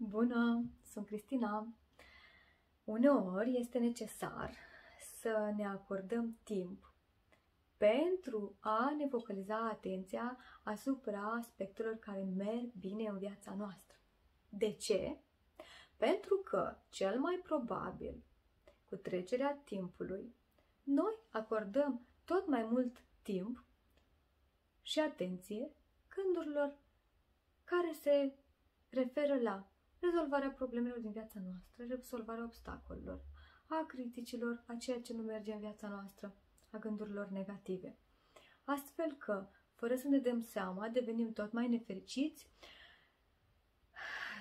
Bună, sunt Cristina. Uneori este necesar să ne acordăm timp pentru a ne focaliza atenția asupra aspectelor care merg bine în viața noastră. De ce? Pentru că, cel mai probabil, cu trecerea timpului, noi acordăm tot mai mult timp și atenție gândurilor care se referă la rezolvarea problemelor din viața noastră, rezolvarea obstacolelor, a criticilor, a ceea ce nu merge în viața noastră, a gândurilor negative. Astfel că, fără să ne dăm seama, devenim tot mai nefericiți,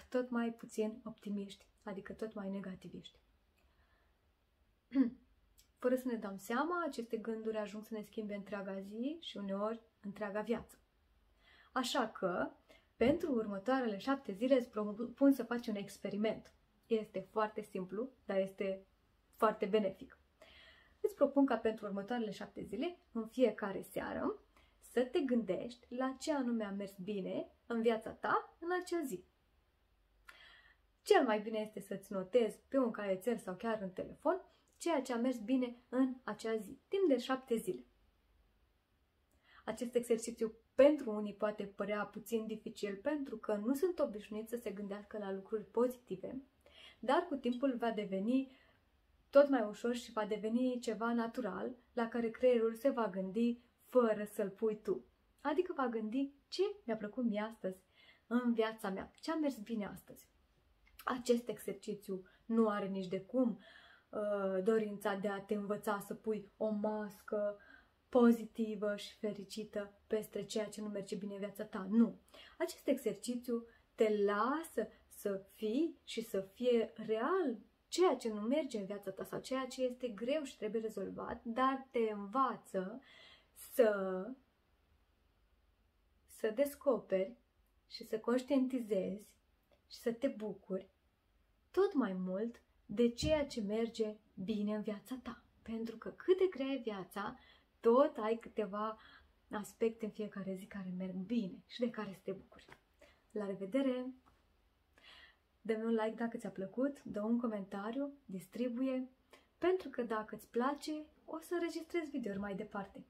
tot mai puțin optimiști, adică tot mai negativiști. Fără să ne dăm seama, aceste gânduri ajung să ne schimbe întreaga zi și uneori întreaga viață. Așa că, pentru următoarele 7 zile îți propun să faci un experiment. Este foarte simplu, dar este foarte benefic. Îți propun ca pentru următoarele 7 zile, în fiecare seară, să te gândești la ce anume a mers bine în viața ta în acea zi. Cel mai bine este să-ți notezi pe un caietel sau chiar în telefon ceea ce a mers bine în acea zi, timp de 7 zile. Acest exercițiu pentru unii poate părea puțin dificil pentru că nu sunt obișnuiți să se gândească la lucruri pozitive, dar cu timpul va deveni tot mai ușor și va deveni ceva natural la care creierul se va gândi fără să-l pui tu. Adică va gândi ce mi-a plăcut mie astăzi în viața mea, ce a mers bine astăzi. Acest exercițiu nu are nici de cum dorința de a te învăța să pui o mască pozitivă și fericită peste ceea ce nu merge bine în viața ta. Nu. Acest exercițiu te lasă să fii și să fie real ceea ce nu merge în viața ta sau ceea ce este greu și trebuie rezolvat, dar te învață să descoperi și să conștientizezi și să te bucuri tot mai mult de ceea ce merge bine în viața ta. Pentru că cât de grea e viața, tot ai câteva aspecte în fiecare zi care merg bine și de care să te bucuri. La revedere! Dă-mi un like dacă ți-a plăcut, dă un comentariu, distribuie, pentru că dacă îți place, o să înregistrez videouri mai departe.